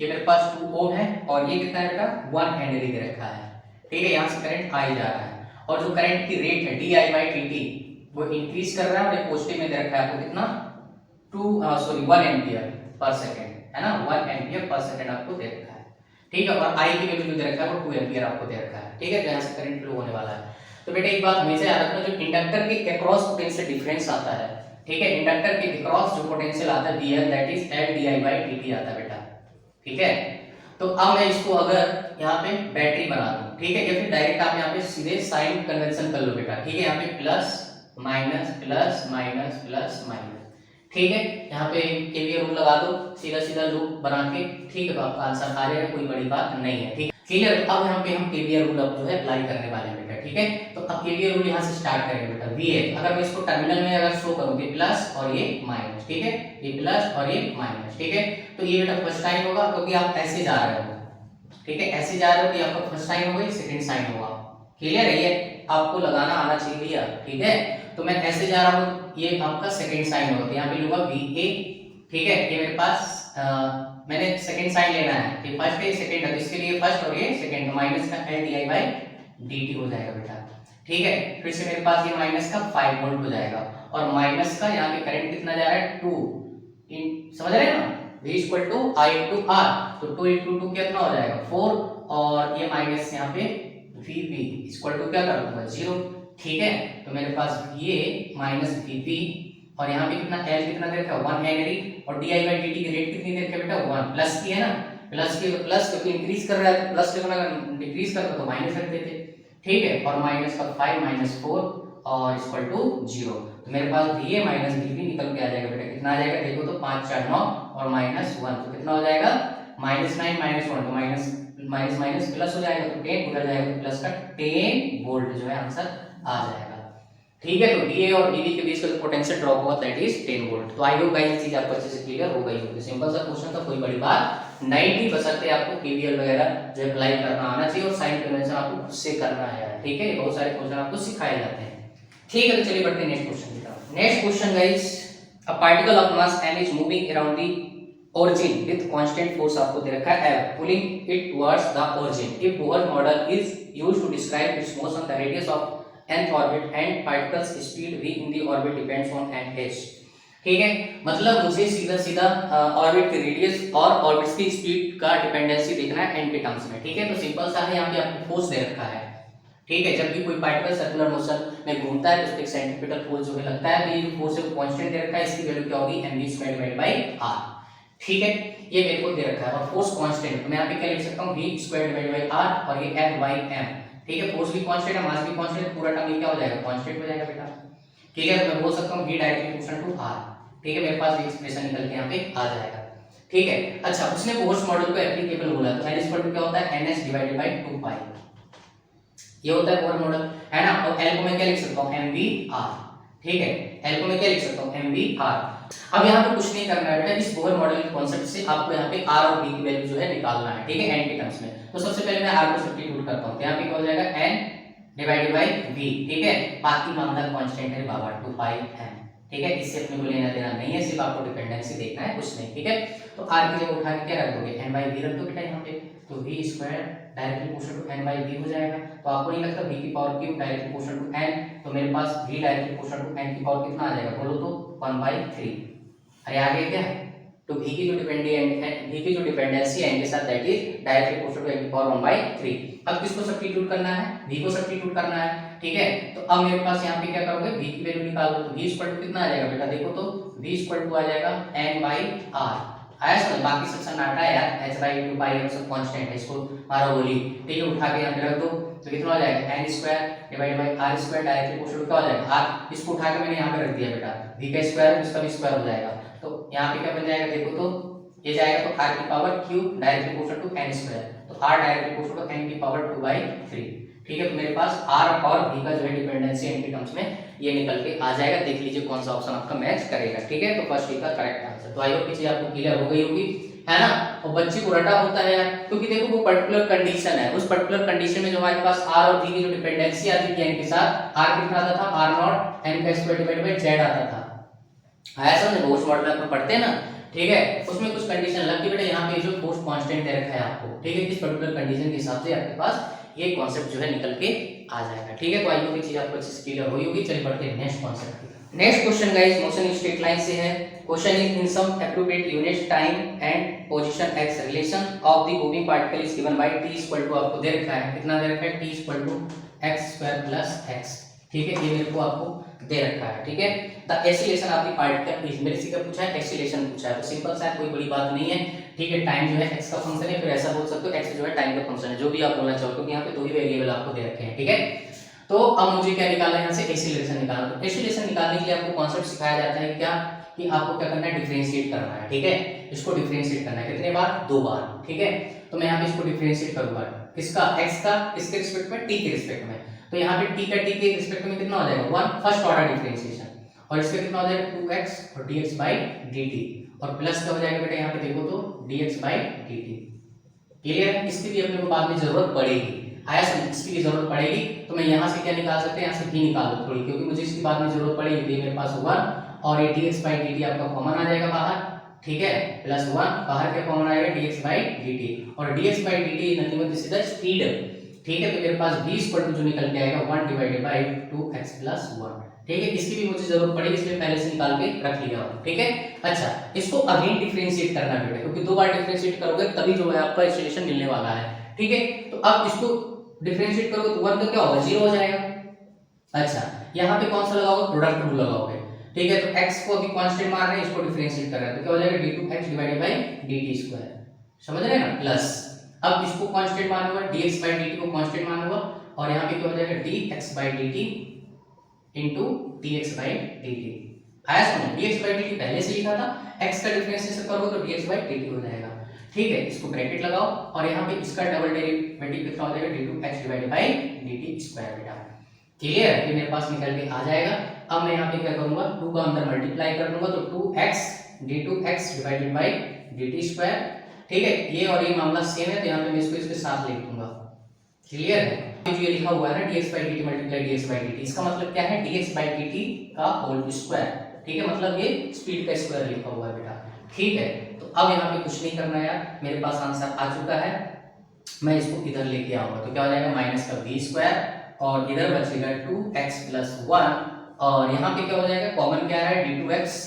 Speaker 1: ये मेरे पास 2 ओम है और ये कितना है बेटा 1 हेनरी दे रखा है, ठीक है। यहाँ से करंट आई जा रहा है और जो करंट की रेट है di/dt वो इंक्रीज कर रहा है और ये पॉजिटिव में दे रखा है आपको कितना 1 एम्पीयर पर सेकंड, है ना, 1 एम्पीयर पर सेकंड आपको दे रखा है, ठीक है। और आई की वैल्यू दे रखा है वो 2 एम्पीयर आपको दे रखा है, ठीक है। तो यहाँ से करंट फ्लो होने वाला है। तो बेटा एक बात हमेशा याद रखना, जो इंडक्टर के अक्रॉस पोटेंशियल डिफरेंस आता है, ठीक है, इंडक्टर के अक्रॉस जो पोटेंशियल आता है VL दैट इज LdI/dt आता है बेटा, ठीक है। तो अब मैं इसको अगर यहाँ पे बैटरी बना दूं, ठीक है, या फिर डायरेक्ट आप यहाँ पे सीधे साइन कन्वेंशन कर लो बेटा, ठीक है। यहाँ पे plus minus plus minus plus minus, ठीक है। यहाँ पे केवीएल रूल लगा दो, सीधा सीधा लूप बना के, ठीक है, तो आपका आंसर आ जाएगा, कोई बड़ी बात नहीं है, ठीक है, क्लियर। अब यहाँ पे हम केवीएल रूल अब जो है अप्लाई करने वाले हैं बेटा, ठीक है। तो अब केवीएल रूल यहाँ से स्टार्ट करेंगे बेटा, VA अगर मैं इसको टर्मिनल में अगर शो करूँ प्लस और ये माइनस, ठीक है, ये प्लस और ये माइनस, ठीक है। तो ये बेटा फर्स्ट टाइम होगा क्योंकि आप ऐसे जा रहे हो, ठीक है, ऐसे जा रहे हो कि आपका फर्स्ट साइन होगा, सेकंड साइन होगा, क्लियर है, ये आपको लगाना आना चाहिए भैया, ठीक है। तो मैं ऐसे जा रहा हूँ, ये आपका सेकंड साइन होगा, तो यहाँ पे लूंगा VA, ठीक है। ये मेरे पास मैंने सेकंड साइन लेना है, ये फर्स्ट है सेकंड है, तो इसके लिए फर्स्ट और ये सेकंड, माइनस का LdI/dt हो जाएगा बेटा, ठीक है। फिर से मेरे पास ये माइनस का 5 वोल्ट हो जाएगा और माइनस का यहाँ पे करंट कितना जा रहा है 2, समझ रहे हैं ना, V equal to I into R, तो 2 इंटू 2 कितना हो जाएगा 4 और ये माइनस यहाँ पे VB इक्वल टू क्या कर दूंगा 0, ठीक है। तो मेरे पास VA माइनस VB और यहाँ पे कितना L कितना दे रखा है 1 हेनरी और di/dt की रेट कितनी दे रखी है बेटा 1, प्लस की है ना, प्लस की, तो प्लस क्योंकि इंक्रीज कर रहा है तो प्लस लिखना, डिक्रीज कर रहा तो माइनस रख देते, ठीक है। और माइनस का 5 माइनस 4 और इक्वल टू 0, तो मेरे पास VA माइनस VB निकल के आ जाएगा बेटा, कितना आ जाएगा देखो तो 5 4 9 और माइनस 1, तो कितना हो जाएगा -9 -1 तो माइनस माइनस प्लस हो जाएगा तो 10, उधर जाएगा तो प्लस का 10 वोल्ट जो है आंसर आ जाएगा। ठीक है, तो डीए और डीबी के बीच का जो पोटेंशियल ड्रॉप हुआ दैट इज 10 वोल्ट। तो आई होप गाइस चीज आपको अच्छे से क्लियर हो गई होगी। सिंपल सा क्वेश्चन था, कोई बड़ी बात नहीं थी, बशर्ते आपको केवीएल वगैरह जो है अप्लाई करना आना चाहिए और साइन कन्वेंशन आपको खुद से करना है। ठीक है, बहुत सारे क्वेश्चन आपको सिखाए जाते हैं। ठीक है, तो चलिए बढ़ते हैं नेक्स्ट क्वेश्चन की तरफ। Next question guys, a particle of mass m is moving around the origin with constant force आपको दे रखा है F, pulling it towards the origin. If Bohr model is used to describe its motion, the radius of nth orbit and particles speed v in the orbit depends on nh. ठीक है, मतलब मुझे सीधा सीधा ऑर्बिट की radius और orbits की speed का डिपेंडेंसी देखना है n के टर्म्स में। ठीक है, तो सिंपल सा है, यहाँ पे आपको फोर्स दे रखा है। ठीक है, जब भी कोई पार्टिकल सर्कुलर मोशन में घूमता है तो उसपे सेंट्रीपिटल फोर्स जो है लगता है, तो ये जो फोर्स है वो कांस्टेंट दे रखा है, इसकी वैल्यू क्या होगी mv²/r। ठीक है, ये मेरे को दे रखा है और फोर्स कांस्टेंट, तो मैं यहाँ पे क्या लिख सकता हूँ v²/r और ये F/m। ठीक है, फोर्स भी कांस्टेंट है, मास भी कांस्टेंट है, पूरा टर्म ये क्या हो जाएगा, कांस्टेंट हो जाएगा बेटा। ठीक है, तो मैं बोल सकता हूँ v directly proportional to r। ठीक है, मेरे पास एक्सप्रेशन निकल के यहाँ पे आ जाएगा। ठीक है, अच्छा उसने बोर्स मॉडल को एप्लीकेबल बोला, तो n इक्वल टू क्या होता है ns/2π, ये होता है बोर मॉडल, है ना। और L को मैं क्या लिख सकता हूँ mvr। ठीक है, L को मैं क्या लिख सकता हूँ mvr। अब यहाँ पे कुछ नहीं करना है बेटा, इस बोर मॉडल के कॉन्सेप्ट से आपको यहाँ पे r और v की वैल्यू जो है निकालना है। ठीक है, n के टर्म्स में। तो सबसे पहले मैं r को सब्स्टिट्यूट करता हूँ, तो यहाँ पे क्या हो जाएगा n/v। ठीक है, बाकी मामला कांस्टेंट है बाबा 2πm। ठीक है, इससे अपने को लेना देना नहीं है, सिर्फ आपको डिपेंडेंसी देखना है, कुछ नहीं। ठीक है, तो r की जगह उठा के क्या रख दोगे n/v रख दो बेटा यहाँ पे, तो v² directly proportional to n/v हो जाएगा। तो आपको नहीं लगता v की power cube directly proportional to n, तो मेरे पास v directly proportional to n की पावर कितना आ जाएगा बोलो तो 1/3। अरे आ गया क्या, तो v की जो डिपेंडेंसी है n के साथ that is directly proportional to n की पावर 1/3। अब किसको सब्स्टिट्यूट करना है, v को सब्स्टिट्यूट करना है। ठीक है, तो अब मेरे पास यहाँ पे क्या करोगे, v की वैल्यू निकाल दो, तो v इक्वल टू कितना आ जाएगा बेटा, देखो तो v इक्वल टू आ जाएगा n/r। आया समझ, बाकी सेक्शन नाटा है यार, h/2π ये सब कांस्टेंट है, इसको मारो गोली। ठीक है, उठा के यहाँ पे रख दो, तो कितना हो जाएगा n² / r² डायरेक्टली प्रोपोर्शनल क्या हो जाएगा r, इसको उठा के मैंने यहाँ पे रख दिया बेटा, v का स्क्वायर इसका भी स्क्वायर हो जाएगा, तो यहाँ पे क्या बन जाएगा देखो तो ये जाएगा तो r की power cube directly proportional to n², तो r directly proportional to n की पावर 2/3। ठीक है, तो मेरे पास r और v का जो है डिपेंडेंसी n के टर्म्स में ये निकल के आ जाएगा। देख लीजिए कौन सा ऑप्शन आपका मैच करेगा। ठीक है, तो फर्स्ट का करेक्ट आंसर। तो आई होप चीज आपको क्लियर हो गई होगी, है ना। और बच्चे को रटा होता है यार, क्योंकि देखो वो पर्टिकुलर कंडीशन है, उस पर्टिकुलर कंडीशन में जो हमारे पास r और v की जो डिपेंडेंसी आती थी n के साथ, r कितना आता था r0 n² आता था। आया समझ, बोर्स मॉडल में पढ़ते हैं ना। ठीक है, उसमें कुछ कंडीशन लगती है बेटा, यहाँ पे जो फोर्स कांस्टेंट दे रखा है आपको। ठीक है, इस पर्टिकुलर कंडीशन के हिसाब से आपके पास ये कॉन्सेप्ट जो है निकल के आ जाएगा। ठीक है, तो आई होप ये चीज आपको अच्छे से क्लियर हुई होगी। चलिए बढ़ते हैं नेक्स्ट कॉन्सेप्ट की। Next question guys motion in straight line से है। Question is in some appropriate units time and position x relation of the moving particle is given by t equal to, आपको दे रखा है कितना दे रखा है, t equal to x² + x। ठीक है, ये मेरे को आपको दे रखा है। ठीक है, the acceleration of the particle is, मेरे से क्या पूछा है, एक्सीलरेशन पूछा है, तो सिंपल सा कोई बड़ी बात नहीं है। ठीक है, टाइम जो है x का फंक्शन है, फिर ऐसा बोल सकते हो x जो है टाइम का फंक्शन है, जो भी आप बोलना चाहो, क्योंकि यहाँ पे दो ही वेरिएबल आपको दे रखे हैं। ठीक है, तो अब मुझे क्या निकालना है, यहाँ से एक्सीलरेशन निकालना। तो एक्सीलरेशन निकालने के लिए आपको कॉन्सेप्ट सिखाया जाता है क्या, कि आपको क्या करना है, डिफरेंशिएट करना है। ठीक है, इसको डिफरेंशिएट करना है कितने बार, 2 बार। ठीक है, तो मैं यहाँ पे इसको डिफरेंशिएट करूंगा, किसका, x का, किसके रिस्पेक्ट में, t के रिस्पेक्ट में। तो यहाँ पे t का t के रिस्पेक्ट में कितना हो जाएगा 1, फर्स्ट ऑर्डर डिफरेंशिएशन, और इसका कितना हो जाएगा 2x और dx/dt, और प्लस का हो जाएगा बेटा यहाँ पे देखो तो dx/dt। क्लियर है, इसकी भी अपने को बाद में जरूरत पड़ेगी। आया समझ, इसकी भी जरूरत पड़ेगी, तो मैं यहाँ से क्या निकाल सकते हैं, यहाँ से v निकाल दो थोड़ी, क्योंकि मुझे इसकी बाद में जरूरत पड़ेगी। तो मेरे पास 1 और ये dx/dt आपका कॉमन आ जाएगा बाहर। ठीक है, +1 बाहर क्या कॉमन आएगा, dx/dt, और dx/dt nothing but this is the speed. ठीक है, तो मेरे पास v इक्वल टू जो निकल के आएगा 1/2x + 1। ठीक है, इसकी भी मुझे जरूरत पड़ेगी, इसलिए पहले से निकाल के रख लिया हूं। ठीक है, अच्छा इसको अगेन डिफरेंशिएट करना है बेटा, क्योंकि 2 बार डिफरेंशिएट करोगे तभी जो है आपका एक्सीलरेशन मिलने वाला है। ठीक है, तो अब इसको डिफरेंशिएट करोगे तो 1 का क्या होगा, 0 हो जाएगा। अच्छा, यहाँ पे कौन सा लगाओगे, प्रोडक्ट रूल लगाओगे। ठीक है, तो x को अभी कांस्टेंट मान रहे हैं, इसको डिफरेंशिएट कर रहे हैं, तो क्या हो जाएगा d2x/dt²। समझ रहे हैं ना, प्लस अब इसको कांस्टेंट मानूंगा, dx/dt को कांस्टेंट मानूंगा, और यहाँ पे क्या हो जाएगा dx/dt * dx/dt। आया समझ? dx by dt पहले से लिखा था, x का डिफरेंशिएशन करोगे तो dx by dt हो जाएगा। ठीक है, इसको ब्रैकेट लगाओ और यहाँ पे इसका डबल डेरिवेटिव कितना हो जाएगा, d2x divided by dt square बेटा। क्लियर? ये मेरे पास निकल के आ जाएगा। अब मैं यहाँ पे क्या करूंगा, 2 का अंदर मल्टीप्लाई कर दूंगा तो 2x d2x divided by dt square. ठीक है, ये और ये मामला सेम है तो यहाँ पे मैं इसको इसके साथ लिख दूंगा। क्लियर है? जो ये लिखा हुआ है ना dx by dt multiply dx by dt, इसका मतलब क्या है, dx by dt का होल स्क्वायर। ठीक है, मतलब ये स्पीड का स्क्वायर लिखा हुआ है बेटा। ठीक है, तो अब यहाँ पे कुछ नहीं करना यार, मेरे पास आंसर आ चुका है। मैं इसको इधर लेके आऊंगा तो क्या हो जाएगा, माइनस का v स्क्वायर और इधर बचेगा 2x प्लस 1 और यहाँ पे क्या हो जाएगा, कॉमन क्या है, d2x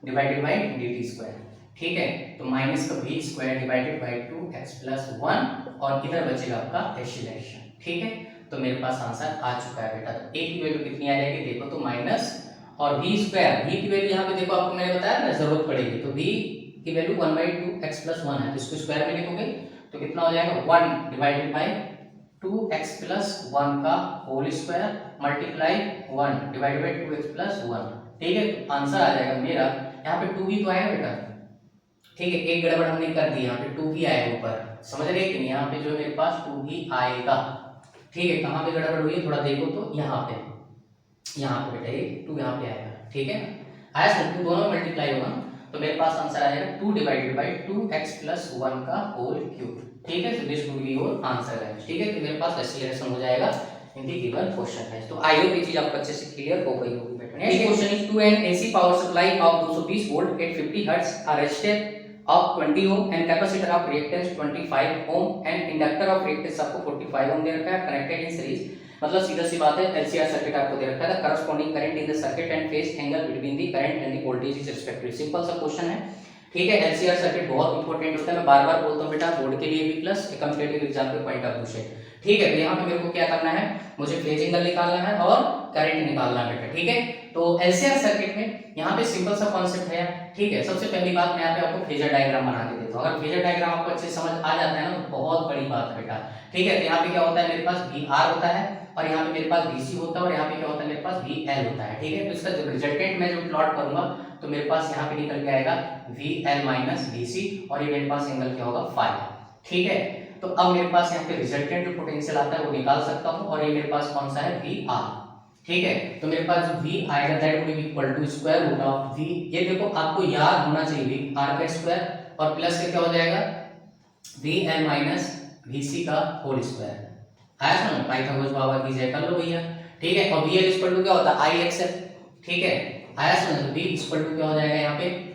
Speaker 1: divided by dt square. ठीक है, तो माइनस का v square divided by 2x plus 1 और इधर बचेगा आपका एक्सीलरेशन। ठीक है, तो मेरे पास आंसर आ चुका है बेटा। तो a की वैल्यू कितनी आ जाएगी, देखो तो माइनस और v स्क्वायर, v की वैल्यू यहाँ पे देखो आपको मैंने बताया ना जरूरत पड़ेगी, तो v की वैल्यू 1/2x प्लस 1 है तो इसको स्क्वायर में लिखोगे तो कितना हो जाएगा, 1 डिवाइडेड बाय 2x प्लस 1 का whole square multiply 1 divided by 2x plus 1। ठीक है, आंसर आ जाएगा मेरा, यहाँ पे 2v तो आएगा बेटा। ठीक है, एक गड़बड़ हमने कर दी, यहाँ पे 2v आएगा ऊपर, समझ रहे कि नहीं, यहाँ पे जो मेरे पास 2v आएगा। ठीक है, कहाँ पे गड़बड़ हुई है थोड़ा देखो तो यहाँ पे बेटा ये 2 यहाँ पे आएगा। ठीक है, आया समझ, 2 दोनों मल्टीप्लाई होगा तो मेरे पास आंसर आएगा 2 डिवाइडेड बाय 2x प्लस 1 का होल क्यूब। ठीक है, so this would be your answer है। ठीक है, तो मेरे पास एक्सीलरेशन हो जाएगा इन द गिवन क्वेश्चन है। तो आई होप ये चीज आपको अच्छे से क्लियर हो गई होगी बेटा। Next question is, to an AC power supply of 220 volt at 50 hertz, a resistor of 20 ohm and capacitor of reactance 25 ohm and inductor of reactance आपको 45 ohm दे रखा है, connected in series। मतलब सीधा सी बात है, LCR सर्किट आपको दे रखा है, the corresponding current in the circuit and phase angle between the current and the voltage is respectively। Simple सा क्वेश्चन है। ठीक है, LCR सर्किट बहुत इंपॉर्टेंट होता है, मैं बार बार बोलता हूँ बेटा, बोर्ड के लिए भी प्लस कॉम्पिटिटिव एग्जाम के पॉइंट ऑफ व्यू से। ठीक है, तो यहाँ पे मेरे को क्या करना है, मुझे फेज एंगल निकालना है और करंट निकालना है बेटा। ठीक है, तो एलसीआर सर्किट में यहाँ पे सिंपल सा कॉन्सेप्ट है। ठीक है, सबसे पहली बात मैं यहाँ पे आपको फेजर डायग्राम बना के देता हूँ। अगर फेजर डायग्राम आपको अच्छे से समझ आ जाता है ना तो बहुत बड़ी बात है बेटा। ठीक है, तो यहाँ पे क्या होता है, मेरे पास VR होता है और यहाँ पे मेरे पास VC होता है और यहाँ पे क्या होता है, मेरे पास VL होता है। ठीक है, तो इसका जो रिजल्टेंट मैं जो प्लॉट करूंगा तो मेरे पास यहाँ पे निकल के आएगा VL माइनस VC और ये मेरे पास एंगल क्या होगा, फाई। ठीक है, तो अब मेरे पास यहाँ पे रिजल्टेंट जो पोटेंशियल आता है वो निकाल सकता हूँ और ये मेरे पास कौन सा है, VR। ठीक है, तो मेरे पास जो V आएगा that will be equal to square root of V, ये देखो आपको याद होना चाहिए, R का स्क्वायर और प्लस के क्या हो जाएगा, VL माइनस VC का होल स्क्वायर। आया समझ, पाइथागोरस बाबा की जय कर लो भैया। ठीक है, और VL इक्वल टू क्या होता है, IXL। ठीक है, आया समझ, V इक्वल टू क्या हो जाएगा, यहाँ पे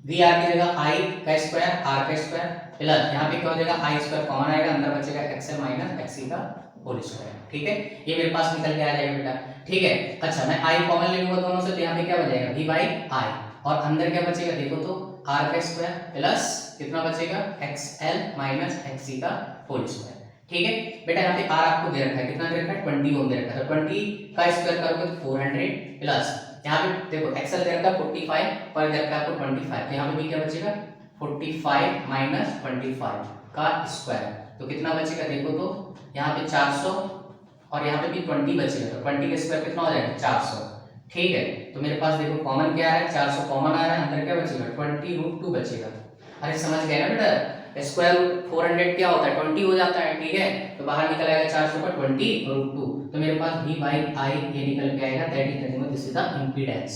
Speaker 1: VR की जगह I का स्क्वायर R का स्क्वायर प्लस यहाँ पे क्या हो जाएगा, I स्क्वायर कॉमन आएगा, अंदर बचेगा XL माइनस XC का होल स्क्वायर। ठीक है, ये मेरे पास निकल के आ जाएगा बेटा। ठीक है, अच्छा मैं I कॉमन ले लूंगा दोनों से तो यहाँ पे क्या बचेगा, V बाई I और अंदर क्या बचेगा, देखो तो R का स्क्वायर प्लस कितना बचेगा, XL माइनस XC का होल स्क्वायर। ठीक है बेटा, यहाँ पे R आपको दे रखा है, कितना दे रखा है, 20 ओम दे रखा है, तो 20 का स्क्वायर करोगे तो 400 प्लस यहाँ पे देखो XL दे रखा है 45 और इधर का आपको 25, तो यहाँ पे भी क्या बचेगा, 45 माइनस 25 का स्क्वायर, तो कितना बचेगा, देखो तो यहाँ पे 400 और यहाँ पे भी 20 बचेगा, तो 20 का स्क्वायर कितना हो जाएगा, 400। ठीक है, तो मेरे पास देखो कॉमन क्या है, 400 कॉमन आ रहा है, अंदर क्या बचेगा, 20√2 बचेगा। अरे समझ गए ना बेटा, स्क्वायर रूट 400 क्या होता है, 20 हो जाता है। ठीक है, तो बाहर निकल आएगा 400 का 20√2, तो मेरे पास V बाई I ये निकल के आएगा, that is nothing but this is the impedance.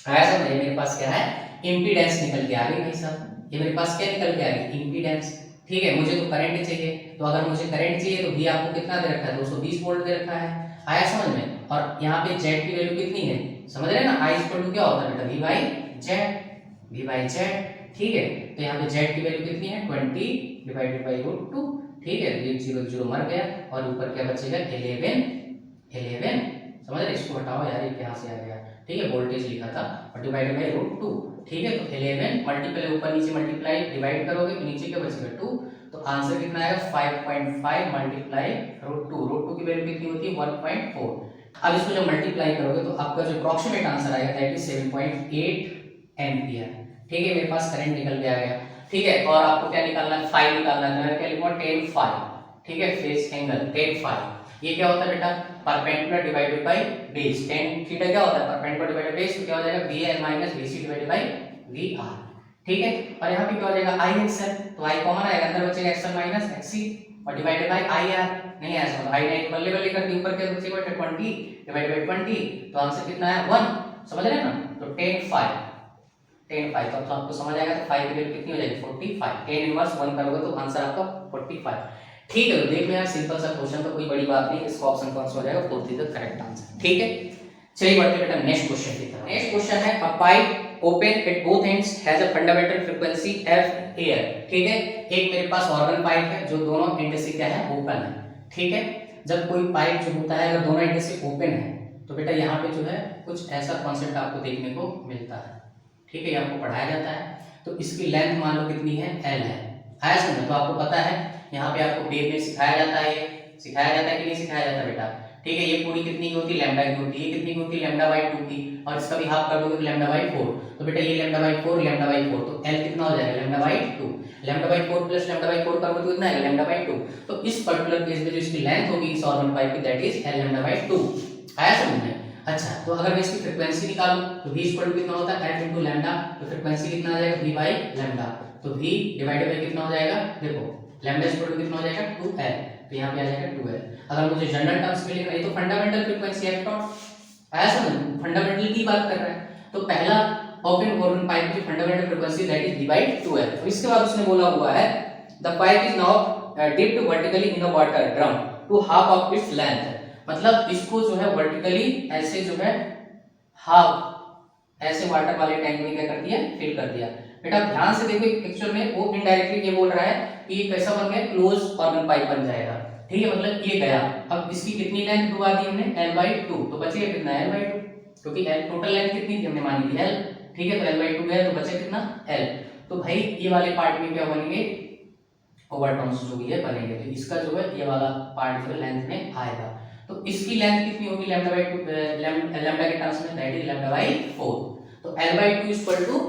Speaker 1: आया समझ, मेरे पास क्या है, इंपीडेंस निकल के आ गई भाई साहब, ये मेरे पास क्या निकल के आ गई, इंपीडेंस। ठीक है, मुझे तो करंट चाहिए, तो अगर मुझे करंट चाहिए तो V आपको कितना दे रखा है, 220 वोल्ट दे रखा है। आया समझ में, और यहाँ पे Z की वैल्यू कितनी है, समझ रहे हैं ना, I इक्वल टू क्या होता है बेटा, V बाई Z। ठीक है, तो यहाँ पे Z की वैल्यू कितनी है, 20 डिवाइडेड बाई √2। ठीक है, ये 0 0 मर गया और ऊपर क्या बचेगा, 11। समझ रहे, इसको हटाओ यार, ये कहाँ से आ गया। ठीक है, वोल्टेज लिखा था और डिवाइडेड बाई √2। ठीक है, तो 11 मल्टीप्लाई ऊपर नीचे मल्टीप्लाई डिवाइड करोगे तो नीचे क्या बचेगा, 2, तो आंसर कितना आएगा, 5.5 मल्टीप्लाई √2 की वैल्यू कितनी होती है, 1.4। अब इसको जब मल्टीप्लाई करोगे तो आपका जो अप्रॉक्सीमेट आंसर आएगा दैट इज 7.8 एम्पियर। ठीक है, मेरे पास करंट निकल के आ गया। ठीक है, और आपको क्या निकालना है, फाई निकालना है, तो मैं क्या लिखूंगा, tan फाई। ठीक है, फेज एंगल tan फाई। ये क्या होता है बेटा, perpendicular divided by base. tan theta क्या होता है, परपेंडिकुलर डिवाइडेड बाय बेस, तो क्या हो जाएगा VL minus VC divided by VR। ठीक है, और यहाँ पे क्या हो जाएगा IXL, तो I कॉमन आएगा, अंदर बचेगा XL माइनस XC और डिवाइडेड बाय IR। नहीं है ऐसा, I नहीं बल्ले बल्ले कर दी, ऊपर क्या बचेगा 20 डिवाइडेड बाय 20, तो आंसर कितना है 1, समझ रहे हैं ना। तो tan 5 तो आपको समझ आएगा, तो 5 की वैल्यू कितनी हो जाएगी 45, tan इनवर्स 1 करोगे तो आंसर आपका 45। ठीक है, तो देख लो यार सिंपल सा क्वेश्चन, तो कोई बड़ी बात नहीं, इसका ऑप्शन कौन सा हो जाएगा, 4 इज द करेक्ट आंसर। ठीक है, चलिए बढ़ते हैं बेटा नेक्स्ट क्वेश्चन की तरफ। नेक्स्ट क्वेश्चन है अ pipe open at both ends has a fundamental frequency f air. ठीक है, एक मेरे पास ऑर्गन पाइप है जो दोनों एंड से क्या है ओपन है। ठीक है, जब कोई पाइप जो होता है अगर दोनों एंड से ओपन है तो बेटा यहाँ पे जो है कुछ ऐसा कॉन्सेप्ट आपको देखने को मिलता है। ठीक है, ये आपको पढ़ाया जाता है। तो इसकी लेंथ मान लो कितनी है, L है, आया समझ। तो आपको पता है यहाँ पे आपको बेब में सिखाया जाता है, ये सिखाया जाता है कि नहीं सिखाया जाता बेटा। ठीक है, ये पूरी कितनी की होती है, लैम्डा की होती है, ये कितनी की होती है, लैम्डा बाई 2 की, और इसका भी हाफ कर दोगे तो लैम्डा बाई 4। तो बेटा ये लैम्डा बाई 4 लैम्डा बाई 4, तो L कितना हो जाएगा, lambda by 2। Lambda by 4 plus lambda by 4 करोगे तो कितना आएगा, लैम्डा बाई 2। तो इस पर्टिकुलर केस में जो इसकी लेंथ होगी इस ऑर्गन पाइप की, that is L lambda by 2। आया समझ में। अच्छा, तो अगर मैं इसकी फ्रीक्वेंसी निकालूं तो v इक्वल टू कितना होता है f इनटू लैम्डा, तो फ्रीक्वेंसी कितना आ जाएगा v बाई लैम्डा, तो v डिवाइडेड बाय कितना हो जाएगा, देखो लैम्डा इक्वल टू कितना हो जाएगा 2l, तो यहाँ पे आ जाएगा 2l। अगर मुझे जनरल टर्म्स में लिखना है तो फंडामेंटल फ्रीक्वेंसी f डॉट, आया समझ, फंडामेंटल की बात कर रहा है। तो पहला ओपन ऑर्गन पाइप की fundamental frequency that is v by 2l। तो इसके बाद उसने बोला हुआ है the pipe is now dipped vertically in a water drum to half of its length, मतलब इसको जो है वर्टिकली ऐसे जो है हाफ ऐसे वाटर वाले टैंक में क्या कर दिया, फिल कर दिया। बेटा ध्यान से देखो, एक्चुअल में वो इनडायरेक्टली ये बोल रहा है कि ये कैसा बन गया, क्लोज ऑर्गन पाइप बन जाएगा। ठीक है, मतलब ये गया। अब इसकी कितनी लेंथ डुबा दी हमने, L बाई 2, तो बचेगा कितना L बाई 2, क्योंकि L टोटल लेंथ कितनी थी हमने मानी थी L। ठीक है, तो L बाई 2 गया तो बचे कितना L। तो भाई ये वाले पार्ट में क्या बनेंगे, ओवर टर्म्स जो भी है बनेंगे। तो इसका जो है ये वाला पार्ट जो है लेंथ में आएगा। तो इसकी लेंथ कितनी होगी लैम्डा बाई 2, लैम्डा के टर्म्स में दैट इज लैम्डा बाई 4। तो L by 2 equal to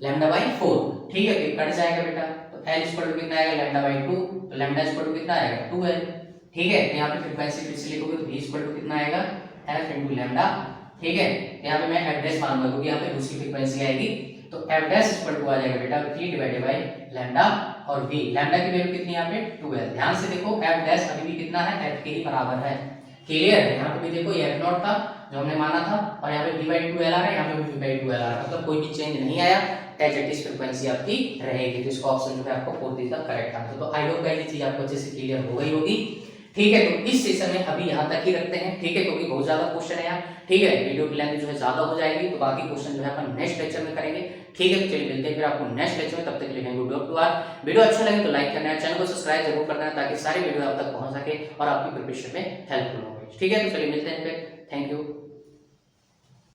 Speaker 1: lambda by 4। ठीक है, तो कट जाएगा बेटा, तो L इक्वल टू कितना आएगा, लैम्डा बाई 2, तो लैम्डा इक्वल टू कितना आएगा 2L। ठीक है, यहाँ पे फ्रीक्वेंसी फिर से लिखोगे तो v इक्वल टू कितना आएगा f इनटू लैम्डा। ठीक है, यहाँ पे मैं f डैश मानूंगा क्योंकि यहाँ पे दूसरी फ्रीक्वेंसी आएगी, तो f डैश इक्वल टू आ जाएगा बेटा v डिवाइडेड बाय लैम्डा, और v लैम्डा की वैल्यू कितनी यहाँ पे 2L। ध्यान से देखो f डैश अभी भी कितना है, f के ही बराबर है। क्लियर है, यहाँ पे भी देखो ये f नॉट था जो हमने माना था, और यहाँ पे v बाई 2L आ रहा है, यहाँ पे भी v बाई 2L आ रहा है, मतलब कोई भी चेंज नहीं आया, एज इट इज फ्रीक्वेंसी आपकी रहेगी। तो इसका ऑप्शन जो है आपको 4 इज द करेक्ट आंसर। तो आई होप गाइस ये चीज आपको अच्छे से क्लियर हो गई होगी। ठीक है, तो इस सेशन में अभी यहाँ तक ही रखते हैं। ठीक है, क्योंकि बहुत ज्यादा क्वेश्चन है यार। ठीक है, वीडियो की लेंथ जो है ज्यादा हो जाएगी, तो बाकी क्वेश्चन जो है अपन नेक्स्ट लेक्चर में करेंगे। ठीक है, तो चलिए मिलते हैं फिर आपको नेक्स्ट लेक्चर में, तब तक के लिए good luck to all. Video अच्छा लगे तो लाइक करना है, चैनल को सब्सक्राइब जरूर करना है ताकि सारी वीडियो आप तक पहुंच सके और आपकी प्रिपरेशन में हेल्पफुल हो। ठीक है, तो चलिए मिलते हैं फिर, थैंक यू।